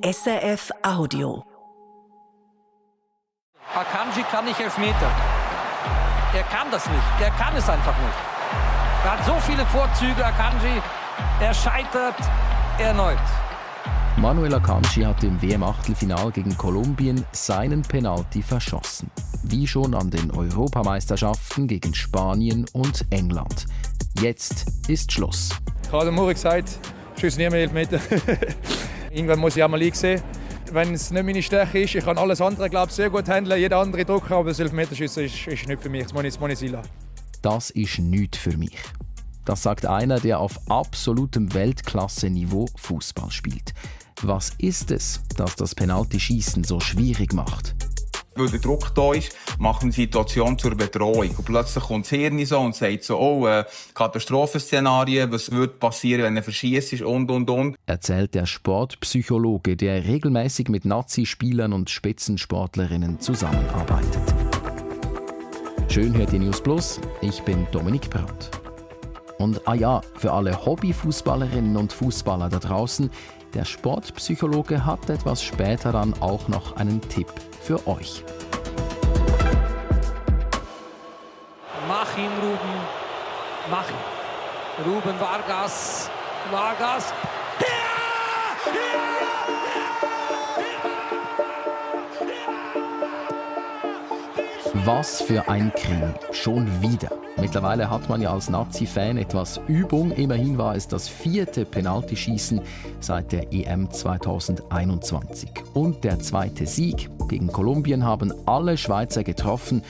SRF Audio. Akanji kann nicht Elfmeter. Er kann das nicht. Er kann es einfach nicht. Er hat so viele Vorzüge, Akanji. Er scheitert erneut. Manuel Akanji hat im WM-Achtelfinal gegen Kolumbien seinen Penalty verschossen. Wie schon an den Europameisterschaften gegen Spanien und England. Jetzt ist Schluss. Ich habe Muri gesagt, ich schieße nie mehr Elfmeter. Irgendwann muss ich auch mal einsehen. Wenn es nicht meine Stärke ist, ich kann alles andere glaube ich, sehr gut handeln, jeder andere Drucker, aber das Elfmeterschießen ist nicht für mich, das muss ich sein lassen. Das ist nichts für mich. Das sagt einer, der auf absolutem Weltklasse-Niveau Fußball spielt. Was ist es, das das Penaltyschießen so schwierig macht? Weil der Druck da ist, macht eine Situation zur Bedrohung. Und plötzlich kommt das Hirn so und sagt so, Katastrophenszenarien, was würde passieren, wenn er verschießt und. Erzählt der Sportpsychologe, der regelmäßig mit Nazi-Spielern und Spitzensportlerinnen zusammenarbeitet. Schön hört ihr News Plus, ich bin Dominik Brandt. Und für alle Hobbyfußballerinnen und Fußballer da draußen, der Sportpsychologe hat etwas später dann auch noch einen Tipp für euch. Mach ihn, Ruben. Mach ihn. Ruben Vargas. Vargas. Was für ein Krimi. Schon wieder. Mittlerweile hat man ja als Nazi-Fan etwas Übung. Immerhin war es das 4. Penaltyschießen seit der EM 2021. Und der 2. Sieg gegen Kolumbien haben alle Schweizer getroffen.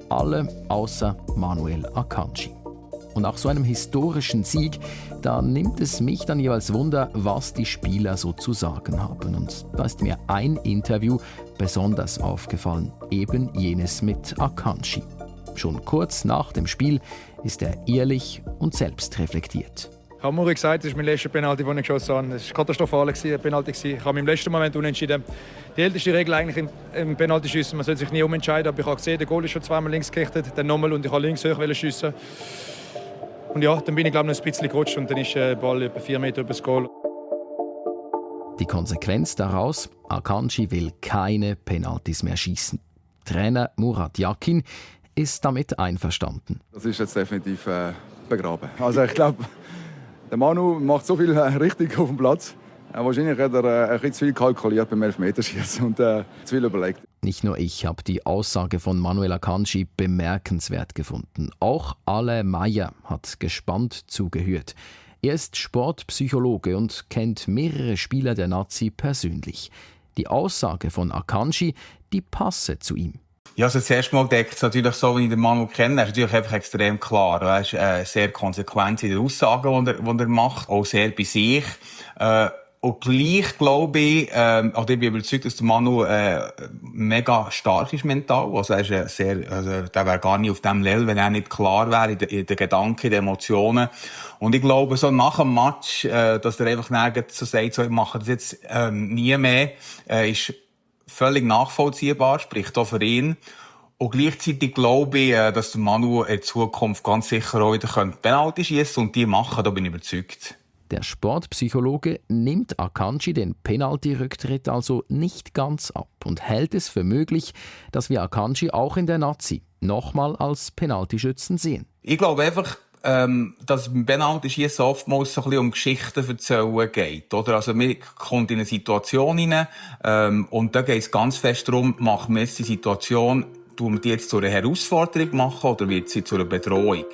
Alle außer Manuel Akanji. Und nach so einem historischen Sieg, da nimmt es mich dann jeweils Wunder, was die Spieler so zu sagen haben. Und da ist mir ein Interview besonders aufgefallen, eben jenes mit Akanji. Schon kurz nach dem Spiel ist er ehrlich und selbstreflektiert. Ich habe Muri gesagt, das ist mein letzter Penalty, den ich geschossen habe. Es war katastrophal, ein Penalty. Ich habe mich im letzten Moment umentschieden. Die älteste Regel eigentlich im Penaltyschießen, man soll sich nie umentscheiden. Aber ich habe gesehen, der Goal ist schon zweimal links gerichtet, dann nochmal und ich wollte links hoch schiessen. Und ja, dann bin ich glaube ich noch ein bisschen gerutscht und dann ist der Ball etwa 4 Meter über das Goal. Die Konsequenz daraus, Akanji will keine Penaltys mehr schießen. Trainer Murat Yakin ist damit einverstanden. Das ist jetzt definitiv begraben. Also ich glaube, der Manu macht so viel richtig auf dem Platz. Wahrscheinlich hat er ein bisschen zu viel kalkuliert beim Elfmeterschießen und zu viel überlegt. Nicht nur ich habe die Aussage von Manuel Akanji bemerkenswert gefunden. Auch Ale Meyer hat gespannt zugehört. Er ist Sportpsychologe und kennt mehrere Spieler der Nazi persönlich. Die Aussage von Akanji, die passe zu ihm. Ja, also zuerst mal deckt es natürlich so, wie ich den Manu kenne. Er ist natürlich einfach extrem klar. Er ist sehr konsequent in den Aussagen, die er macht. Auch sehr bei sich. Und gleich glaube ich, ich bin überzeugt, dass der Manu mega stark ist mental. Also er ist der wäre gar nicht auf dem Level, wenn er nicht klar wäre in den Gedanken, in den Emotionen. Und ich glaube, so nach dem Match, dass er einfach nirgends so sagt, so, ich mache das jetzt nie mehr, ist völlig nachvollziehbar, spricht auch für ihn. Und gleichzeitig glaube ich, dass der Manu in Zukunft ganz sicher auch wieder Penalty schiessen und die machen, da bin ich überzeugt. Der Sportpsychologe nimmt Akanji den Penalty-Rücktritt also nicht ganz ab und hält es für möglich, dass wir Akanji auch in der Nazi nochmal als Penaltyschützen sehen. Ich glaube einfach, dass beim Penaltyschiessen oftmals so ein bisschen um Geschichten erzählen geht, oder? Also, man kommt in eine Situation hinein, und da geht es ganz fest darum, machen wir jetzt die Situation, tun wir die jetzt zu einer Herausforderung machen oder wird sie zu einer Bedrohung?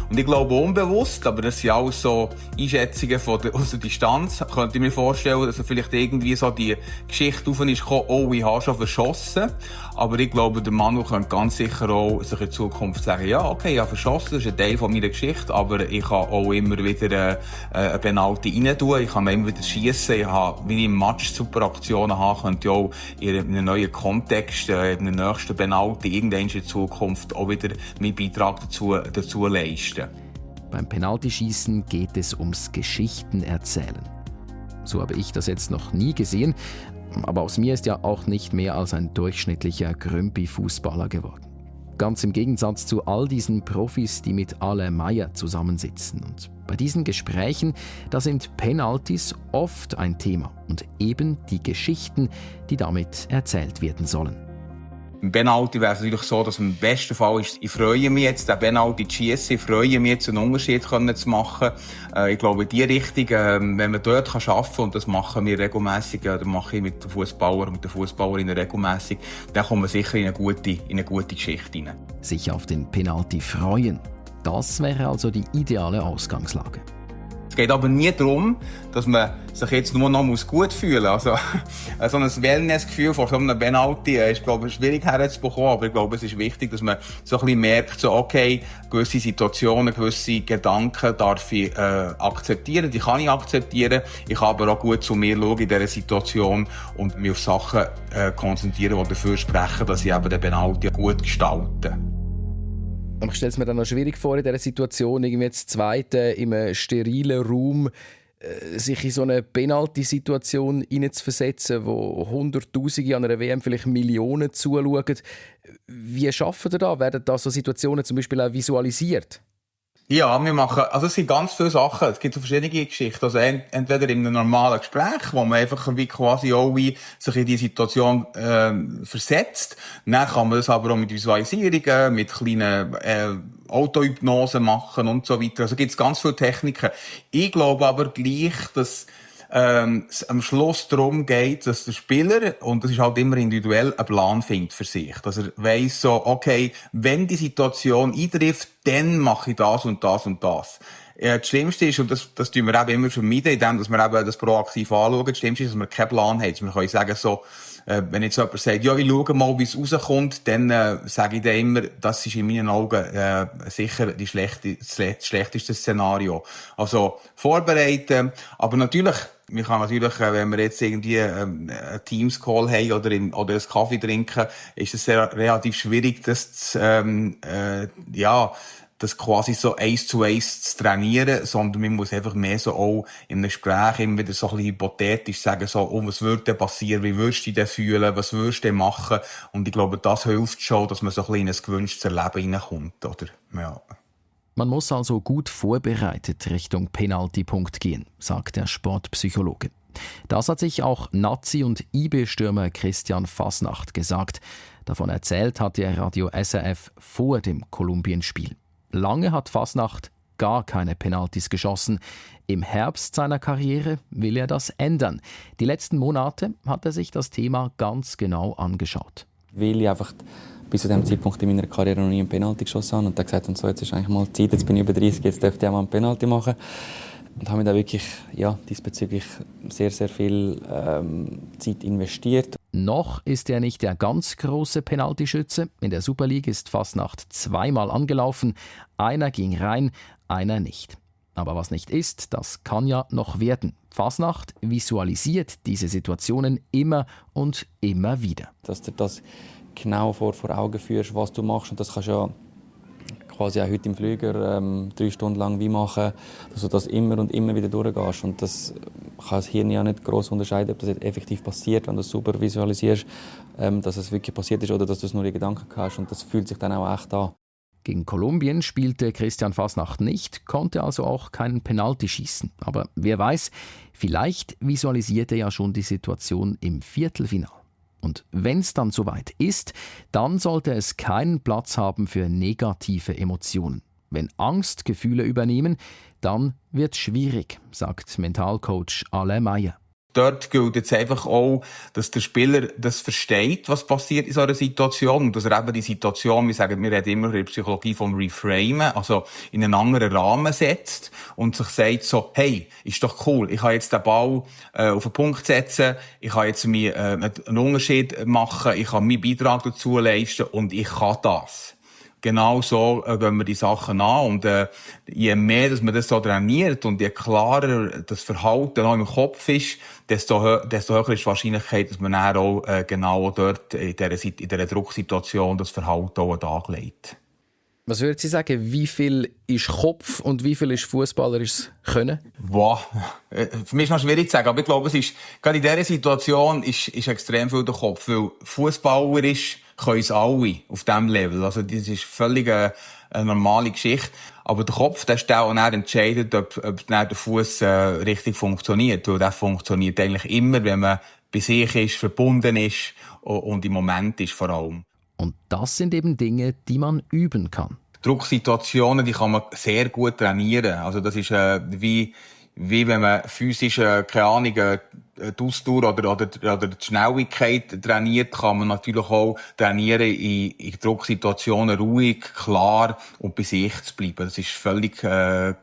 Und ich glaube unbewusst, aber das sind alles so Einschätzungen aus der Distanz, könnte ich mir vorstellen, dass er vielleicht irgendwie so die Geschichte auf ist gekommen, oh, ich habe schon verschossen. Aber ich glaube, der Manu könnte ganz sicher auch sich in Zukunft sagen, ja, okay, ich habe verschossen, das ist ein Teil von meiner Geschichte, aber ich kann auch immer wieder eine Penalty rein tun, ich kann immer wieder schiessen, ich habe, wenn ich im Match Superaktionen habe, könnte ich auch in einem neuen Kontext, in einem nächsten Penalty, irgendwann in Zukunft auch wieder meinen Beitrag dazu leisten. Beim Penaltyschießen geht es ums Geschichtenerzählen. So habe ich das jetzt noch nie gesehen, aber aus mir ist ja auch nicht mehr als ein durchschnittlicher Grümpi-Fußballer geworden. Ganz im Gegensatz zu all diesen Profis, die mit Ale Meyer zusammensitzen. Und Bei diesen Gesprächen, da sind Penalties oft ein Thema und eben die Geschichten, die damit erzählt werden sollen. Im Penalty wäre es natürlich so, dass im besten Fall ist, ich freue mich jetzt, den Penalty zu schiessen, ich freue mich jetzt, einen Unterschied zu machen. Ich glaube, in diese Richtung, wenn man dort arbeiten kann, und das machen wir regelmässig, oder mache ich mit den Fußballern und den Fußballerinnen regelmässig, dann kommt man sicher in eine gute Geschichte hinein. Sich auf den Penalty freuen, das wäre also die ideale Ausgangslage. Es geht aber nie darum, dass man sich jetzt nur noch gut fühlen muss. Also, so ein Wellness-Gefühl vor so einem Penalty ist, glaube ich, schwierig herzubekommen. Aber ich glaube, es ist wichtig, dass man so ein bisschen merkt, so, okay, gewisse Situationen, gewisse Gedanken darf ich akzeptieren, die kann ich akzeptieren. Ich kann aber auch gut zu mir schauen in dieser Situation und mich auf Sachen konzentrieren, die dafür sprechen, dass ich eben den Penalty gut gestalte. Ich stelle es mir dann noch schwierig vor, in dieser Situation, irgendwie jetzt Zweite in einem sterilen Raum, sich in so eine Penalty-Situation hineinzuversetzen, wo Hunderttausende an einer WM vielleicht Millionen zuschauen. Wie schaffen ihr da? Werden da so Situationen zum Beispiel auch visualisiert? Ja, wir machen, also es gibt ganz viele Sachen. Es gibt so verschiedene Geschichten. Also entweder in einem normalen Gespräch, wo man einfach wie quasi auch wie sich in die Situation versetzt. Dann kann man das aber auch mit Visualisierungen, mit kleinen Autohypnosen machen und so weiter. Also gibt es ganz viele Techniken. Ich glaube aber gleich, dass es am Schluss darum geht, dass der Spieler, und das ist halt immer individuell, einen Plan findet für sich. Dass er weiss so, okay, wenn die Situation eintrifft, dann mache ich das und das und das. Das Schlimmste ist, und das tun wir eben immer vermeiden, indem dass wir eben das proaktiv anschauen, das Schlimmste ist, dass wir keinen Plan haben. Wir können sagen so, wenn jetzt jemand sagt, ja, ich schaue mal, wie es rauskommt, dann sage ich dann immer, das ist in meinen Augen sicher das schlechteste Szenario. Also vorbereiten, aber natürlich, wir kann natürlich, wenn wir jetzt irgendwie einen Teams-Call haben oder einen Kaffee trinken, ist es relativ schwierig, das quasi so 1:1 zu trainieren, sondern man muss einfach mehr so auch in einem Gespräch immer wieder so ein bisschen hypothetisch sagen, so, was würde denn passieren, wie würdest du dich denn fühlen, was würdest du denn machen? Und ich glaube, das hilft schon, dass man so ein bisschen in ein gewünschtes Leben hineinkommt, oder? Ja. Man muss also gut vorbereitet Richtung Penaltypunkt gehen, sagt der Sportpsychologe. Das hat sich auch Nazi- und IB-Stürmer Christian Fasnacht gesagt. Davon erzählt hat der Radio SRF vor dem Kolumbien-Spiel. Lange hat Fasnacht gar keine Penaltys geschossen. Im Herbst seiner Karriere will er das ändern. Die letzten Monate hat er sich das Thema ganz genau angeschaut. Weil ich einfach bis zu diesem Zeitpunkt in meiner Karriere noch nie einen Penalty geschossen habe und dann gesagt habe, so, jetzt ist eigentlich mal Zeit, jetzt bin ich über 30, jetzt dürfte ich auch mal einen Penalty machen. Und habe mir da wirklich diesbezüglich sehr, sehr viel Zeit investiert. Noch ist er nicht der ganz große Penaltyschütze. In der Super League ist Fasnacht zweimal angelaufen. Einer ging rein, einer nicht. Aber was nicht ist, das kann ja noch werden. Fasnacht visualisiert diese Situationen immer und immer wieder. Dass du das genau vor Augen führst, was du machst. Und das kannst du ja quasi auch heute im Flüger 3 Stunden lang wie machen, dass du das immer und immer wieder durchgehst. Und das kann das Hirn ja nicht gross unterscheiden, ob das jetzt effektiv passiert, wenn du es super visualisierst, dass es wirklich passiert ist oder dass du es nur in Gedanken hast. Und das fühlt sich dann auch echt an. Gegen Kolumbien spielte Christian Fasnacht nicht, konnte also auch keinen Penalty schießen. Aber wer weiß, vielleicht visualisiert er ja schon die Situation im Viertelfinale. Und wenn es dann soweit ist, dann sollte es keinen Platz haben für negative Emotionen. Wenn Angstgefühle übernehmen, dann wird es schwierig, sagt Mentalcoach Alain Meyer. Dort gilt jetzt einfach auch, dass der Spieler das versteht, was passiert in so einer Situation. Und dass er eben die Situation, wir reden immer in der Psychologie vom Reframen, also in einen anderen Rahmen setzt und sich sagt so, hey, ist doch cool, ich kann jetzt den Ball auf den Punkt setzen, ich kann jetzt einen Unterschied machen, ich kann meinen Beitrag dazu leisten und ich kann das. Genau so gehen wir die Sachen an. Und je mehr, dass man das so trainiert und je klarer das Verhalten auch im Kopf ist, desto höher ist die Wahrscheinlichkeit, dass man dann auch genau dort in dieser Drucksituation das Verhalten auch anlegt. Was würden Sie sagen, wie viel ist Kopf und wie viel ist fußballerisches Können? Boah, für mich ist noch schwierig zu sagen, aber ich glaube, es ist, gerade in dieser Situation ist extrem viel der Kopf, weil fußballerisch können es alle auf diesem Level. Also das ist völlig eine normale Geschichte. Aber der Kopf, der ist auch entscheidet, ob der Fuß richtig funktioniert. Weil der funktioniert eigentlich immer, wenn man bei sich ist, verbunden ist und im Moment ist vor allem. Und das sind eben Dinge, die man üben kann. Drucksituationen, die kann man sehr gut trainieren. Also das ist wie wenn man physisch, keine Ahnung, die Ausdauer oder die Schnelligkeit trainiert, kann man natürlich auch trainieren, in Drucksituationen ruhig, klar und bei sich zu bleiben. Das ist völlig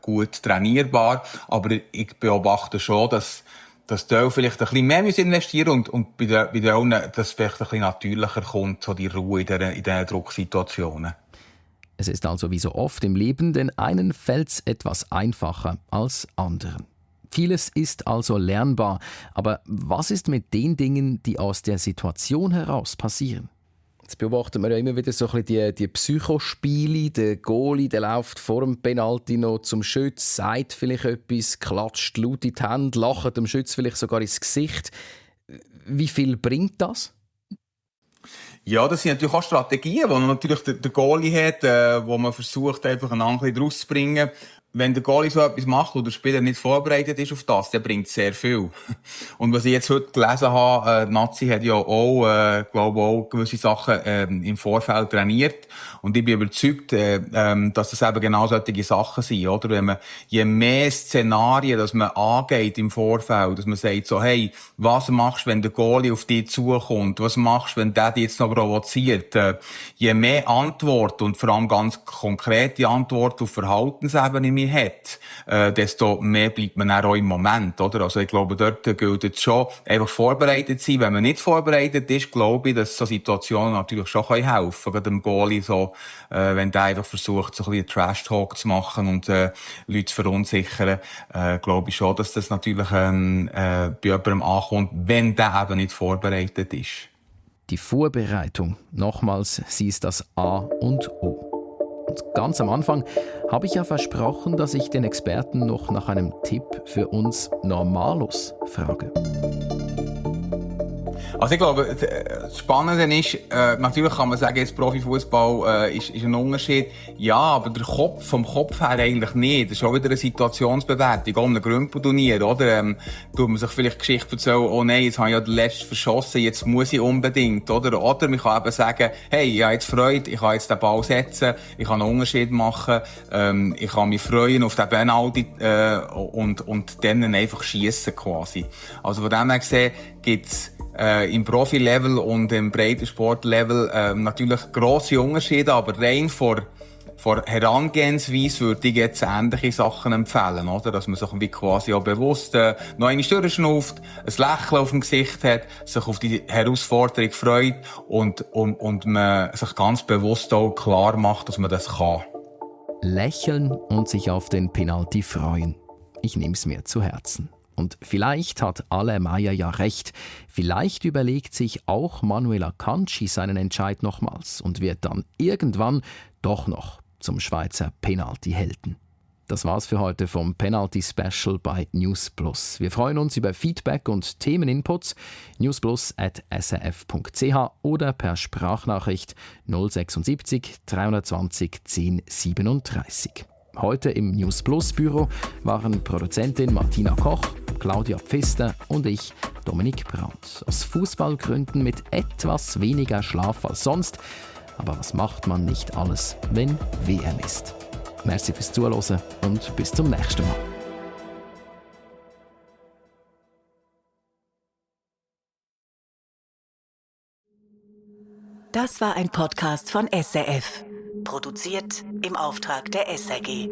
gut trainierbar. Aber ich beobachte schon, dass die vielleicht ein bisschen mehr investieren und bei den anderen, dass vielleicht ein bisschen natürlicher kommt, so die Ruhe in diesen Drucksituationen. Es ist also wie so oft im Leben, den einen fällt's etwas einfacher als anderen. Vieles ist also lernbar, aber was ist mit den Dingen, die aus der Situation heraus passieren? Jetzt beobachten wir ja immer wieder so ein bisschen die Psychospiele. Der Goalie, der läuft vor dem Penalty noch zum Schütz, sagt vielleicht etwas, klatscht laut in die Hände, lacht dem Schütz vielleicht sogar ins Gesicht. Wie viel bringt das? Ja, das sind natürlich auch Strategien, die natürlich der Goalie hat, wo man versucht, einfach einen Angriff rauszubringen. Wenn der Goalie so etwas macht und der Spieler nicht vorbereitet ist auf das, dann bringt es sehr viel. Und was ich jetzt heute gelesen habe, Nazi hat ja auch, glaube auch gewisse Sachen im Vorfeld trainiert. Und ich bin überzeugt, dass das eben genau solche Sachen sind, oder? Wenn man, je mehr Szenarien, dass man angeht im Vorfeld, dass man sagt so, hey, was machst du, wenn der Goalie auf dich zukommt? Was machst du, wenn der dich jetzt noch provoziert? Je mehr Antworten und vor allem ganz konkrete Antworten auf Verhaltensebene hat, desto mehr bleibt man auch im Moment, oder? Also ich glaube, dort gilt es schon, einfach vorbereitet sein. Wenn man nicht vorbereitet ist, glaube ich, dass so Situationen natürlich schon helfen können. Gerade dem Goalie so, wenn der einfach versucht, so ein bisschen Trash-Talk zu machen und Leute zu verunsichern, glaube ich schon, dass das natürlich bei jemandem ankommt, wenn der eben nicht vorbereitet ist. Die Vorbereitung, nochmals, sie ist das A und O. Und ganz am Anfang habe ich ja versprochen, dass ich den Experten noch nach einem Tipp für uns Normalos frage. Also ich glaube, das Spannende ist, natürlich kann man sagen, jetzt Profifußball ist ein Unterschied. Ja, aber vom Kopf her eigentlich nicht. Das ist auch wieder eine Situationsbewertung, auch ein Grümpelturnier, oder? Tut man sich vielleicht Geschichte erzählen, oh nein, jetzt habe ich ja den letzten verschossen, jetzt muss ich unbedingt, oder? Oder man kann eben sagen, hey, ich habe jetzt Freude, ich kann jetzt den Ball setzen, ich kann einen Unterschied machen, ich kann mich freuen auf den Penalty und dann einfach schiessen quasi. Also von dem her gesehen gibt's im Profi-Level und im Breitensport-Level natürlich grosse Unterschiede, aber rein vor Herangehensweise würde ich jetzt ähnliche Sachen empfehlen, oder? Dass man sich wie quasi auch bewusst noch einmal durchschnauft, ein Lächeln auf dem Gesicht hat, sich auf die Herausforderung freut und man sich ganz bewusst auch klar macht, dass man das kann. Lächeln und sich auf den Penalty freuen. Ich nehme es mir zu Herzen. Und vielleicht hat Ale Meyer ja recht. Vielleicht überlegt sich auch Manuel Akanji seinen Entscheid nochmals und wird dann irgendwann doch noch zum Schweizer Penalty-Helden. Das war's für heute vom Penalty-Special bei News Plus. Wir freuen uns über Feedback und Themeninputs. newsplus@srf.ch oder per Sprachnachricht 076 320 1037. Heute im News Plus Büro waren Produzentin Martina Koch, Claudia Pfister und ich, Dominik Brandt. Aus Fußballgründen mit etwas weniger Schlaf als sonst. Aber was macht man nicht alles, wenn WM ist? Merci fürs Zuhören und bis zum nächsten Mal. Das war ein Podcast von SRF. Produziert im Auftrag der SRG.